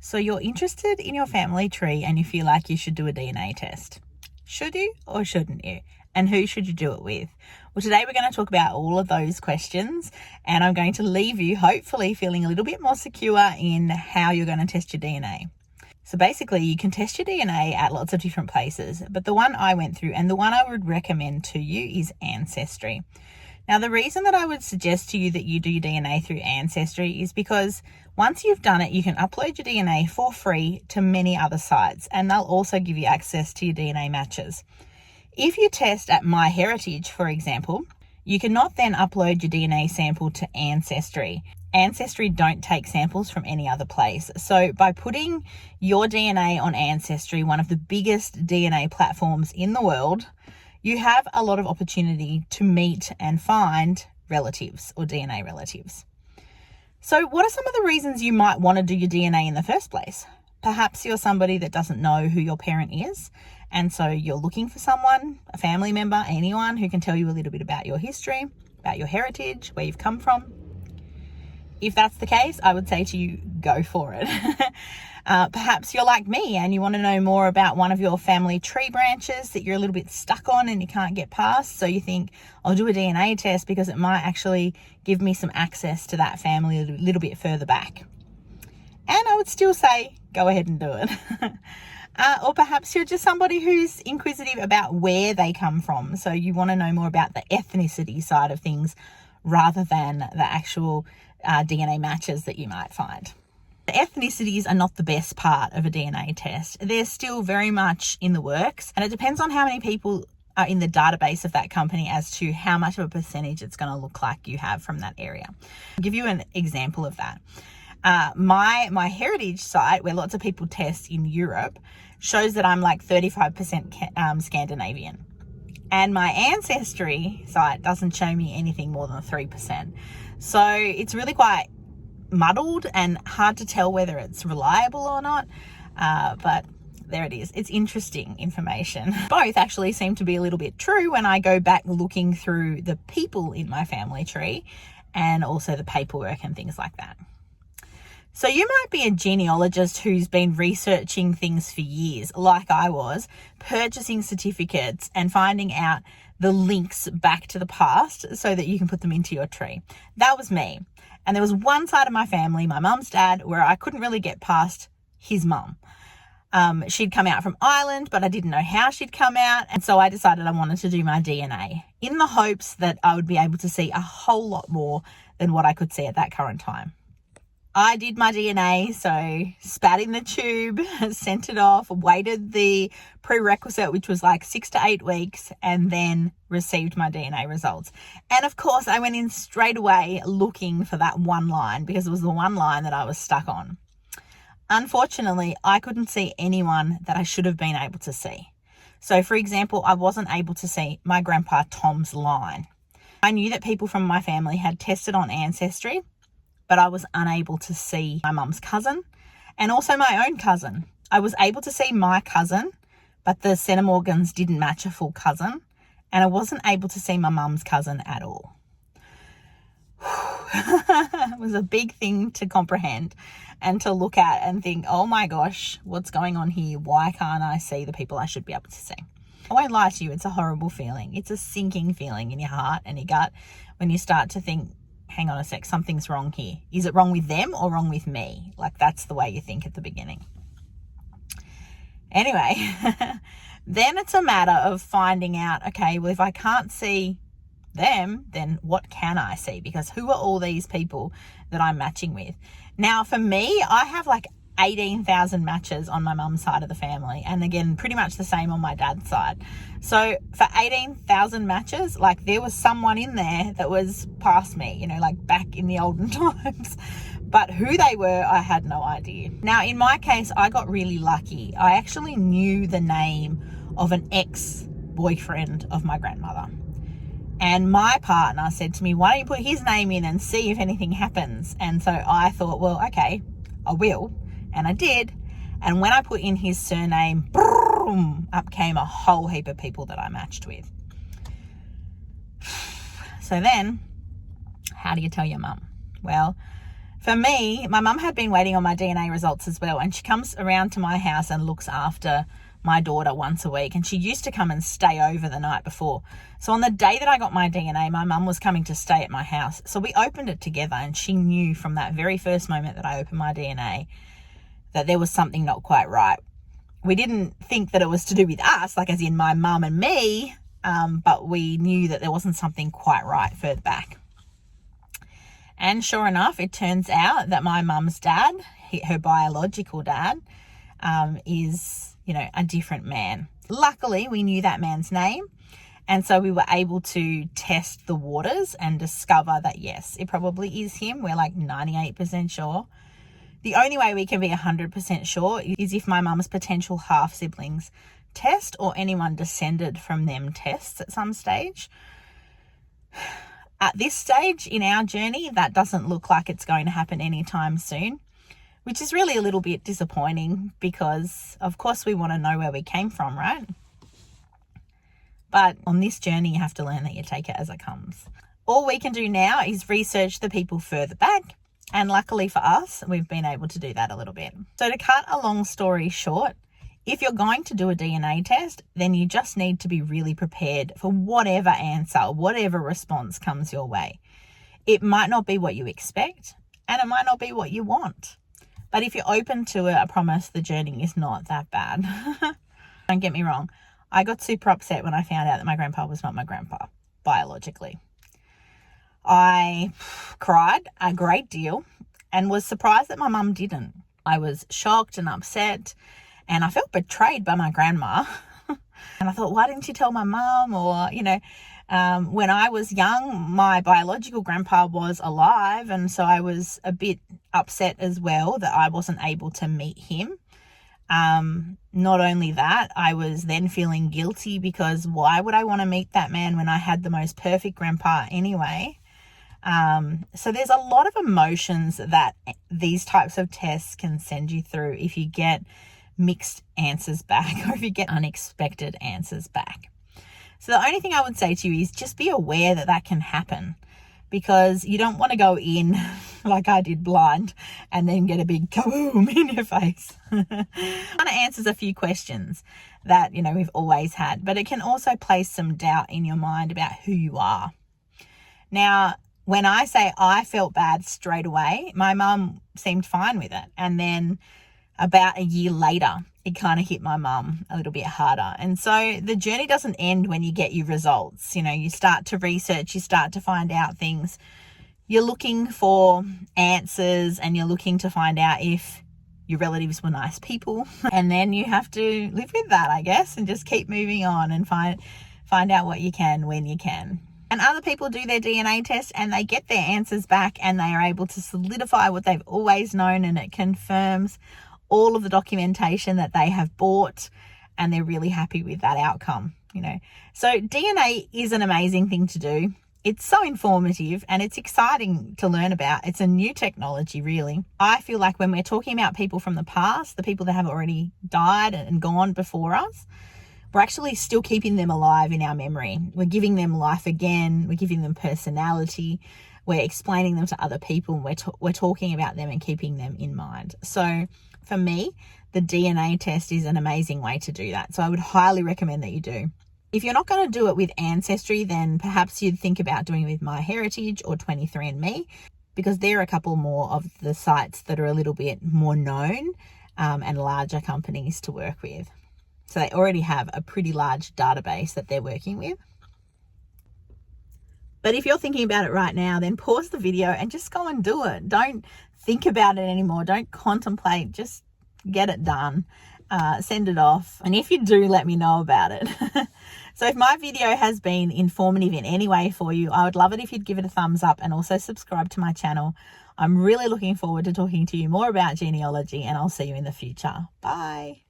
So you're interested in your family tree and you feel like you should do a DNA test. Should you or shouldn't you? And who should you do it with? Well, today we're going to talk about all of those questions, and I'm going to leave you hopefully feeling a little bit more secure in how you're going to test your DNA. So basically, you can test your DNA at lots of different places, but the one I went through and the one I would recommend to you is Ancestry. Now, the reason that I would suggest to you that you do your DNA through Ancestry is because once you've done it, you can upload your DNA for free to many other sites, and they'll also give you access to your DNA matches. If you test at MyHeritage, for example, you cannot then upload your DNA sample to Ancestry. Ancestry don't take samples from any other place. So by putting your DNA on Ancestry, one of the biggest DNA platforms in the world, you have a lot of opportunity to meet and find relatives or DNA relatives. So what are some of the reasons you might want to do your DNA in the first place? Perhaps you're somebody that doesn't know who your parent is, and so you're looking for someone, a family member, anyone who can tell you a little bit about your history, about your heritage, where you've come from. If that's the case, I would say to you, go for it. Perhaps you're like me and you want to know more about one of your family tree branches that you're a little bit stuck on and you can't get past. So you think, I'll do a DNA test because it might actually give me some access to that family a little bit further back. And I would still say, go ahead and do it. Or perhaps you're just somebody who's inquisitive about where they come from. So you want to know more about the ethnicity side of things rather than the actual DNA matches that you might find. The ethnicities are not the best part of a DNA test. They're still very much in the works, and it depends on how many people are in the database of that company as to how much of a percentage it's going to look like you have from that area. I'll give you an example of that. My heritage site, where lots of people test in Europe, shows that I'm like 35% Scandinavian. And my Ancestry site doesn't show me anything more than 3%. So it's really quite muddled and hard to tell whether it's reliable or not. But there it is. It's interesting information. Both actually seem to be a little bit true when I go back looking through the people in my family tree and also the paperwork and things like that. So you might be a genealogist who's been researching things for years, like I was, purchasing certificates and finding out the links back to the past so that you can put them into your tree. That was me. And there was one side of my family, my mum's dad, where I couldn't really get past his mum. She'd come out from Ireland, but I didn't know how she'd come out. And so I decided I wanted to do my DNA in the hopes that I would be able to see a whole lot more than what I could see at that current time. I did my DNA, so spat in the tube, sent it off, waited the prerequisite, which was like 6 to 8 weeks, and then received my DNA results. And of course, I went in straight away looking for that one line because it was the one line that I was stuck on. Unfortunately, I couldn't see anyone that I should have been able to see. So, for example, I wasn't able to see my grandpa Tom's line. I knew that people from my family had tested on Ancestry, but I was unable to see my mum's cousin and also my own cousin. I was able to see my cousin, but the centimorgans didn't match a full cousin, and I wasn't able to see my mum's cousin at all. It was a big thing to comprehend and to look at and think, oh my gosh, what's going on here? Why can't I see the people I should be able to see? I won't lie to you, it's a horrible feeling. It's a sinking feeling in your heart and your gut when you start to think, hang on a sec, something's wrong here. Is it wrong with them or wrong with me? Like, that's the way you think at the beginning. Anyway, then it's a matter of finding out, okay, well, if I can't see them, then what can I see? Because who are all these people that I'm matching with? Now, for me, I have like 18,000 matches on my mum's side of the family, and again, pretty much the same on my dad's side. So for 18,000 matches, like there was someone in there that was past me, you know, like back in the olden times. But who they were, I had no idea. Now, in my case, I got really lucky. I actually knew the name of an ex-boyfriend of my grandmother. And my partner said to me, why don't you put his name in and see if anything happens? And so I thought, well, okay, I will. And I did. And when I put in his surname, boom, up came a whole heap of people that I matched with. So then, how do you tell your mum? Well, For me, my mum had been waiting on my DNA results as well, and she comes around to my house and looks after my daughter once a week, and she used to come and stay over the night before. So on the day that I got my DNA, my mum was coming to stay at my house. So we opened it together, and she knew from that very first moment that I opened my DNA that there was something not quite right. We didn't think that it was to do with us, like as in my mum and me, but we knew that there wasn't something quite right further back. And sure enough, it turns out that my mum's dad, her biological dad, is, a different man. Luckily, we knew that man's name. And so we were able to test the waters and discover that, yes, it probably is him. We're like 98% sure. The only way we can be 100% sure is if my mum's potential half-siblings test or anyone descended from them tests at some stage. At this stage in our journey, that doesn't look like it's going to happen anytime soon, which is really a little bit disappointing because, of course, we want to know where we came from, right? But on this journey, you have to learn that you take it as it comes. All we can do now is research the people further back. And luckily for us, we've been able to do that a little bit. So to cut a long story short, if you're going to do a DNA test, then you just need to be really prepared for whatever answer, whatever response comes your way. It might not be what you expect, and it might not be what you want. But if you're open to it, I promise the journey is not that bad. Don't get me wrong. I got super upset when I found out that my grandpa was not my grandpa, biologically. I cried a great deal and was surprised that my mum didn't. I was shocked and upset, and I felt betrayed by my grandma. And I thought, why didn't you tell my mum? Or, when I was young, my biological grandpa was alive, and so I was a bit upset as well that I wasn't able to meet him. Not only that, I was then feeling guilty because why would I want to meet that man when I had the most perfect grandpa anyway? So there's a lot of emotions that these types of tests can send you through if you get mixed answers back or if you get unexpected answers back. So the only thing I would say to you is just be aware that that can happen, because you don't want to go in like I did blind and then get a big kaboom in your face. It kind of answers a few questions that, we've always had, but it can also place some doubt in your mind about who you are. Now, when I say I felt bad straight away, my mum seemed fine with it. And then about a year later, it kind of hit my mum a little bit harder. And so the journey doesn't end when you get your results. You start to research, you start to find out things. You're looking for answers and you're looking to find out if your relatives were nice people. And then you have to live with that, I guess, and just keep moving on and find out what you can when you can. And other people do their DNA test and they get their answers back and they are able to solidify what they've always known, and it confirms all of the documentation that they have bought, and they're really happy with that outcome, So DNA is an amazing thing to do. It's so informative and it's exciting to learn about. It's a new technology, really. I feel like when we're talking about people from the past, the people that have already died and gone before us, we're actually still keeping them alive in our memory. We're giving them life again. We're giving them personality. We're explaining them to other people. And we're talking about them and keeping them in mind. So for me, the DNA test is an amazing way to do that. So I would highly recommend that you do. If you're not going to do it with Ancestry, then perhaps you'd think about doing it with MyHeritage or 23andMe, because there are a couple more of the sites that are a little bit more known and larger companies to work with. So they already have a pretty large database that they're working with. But if you're thinking about it right now, then pause the video and just go and do it. Don't think about it anymore. Don't contemplate. Just get it done. Send it off. And if you do, let me know about it. So if my video has been informative in any way for you, I would love it if you'd give it a thumbs up and also subscribe to my channel. I'm really looking forward to talking to you more about genealogy, and I'll see you in the future. Bye.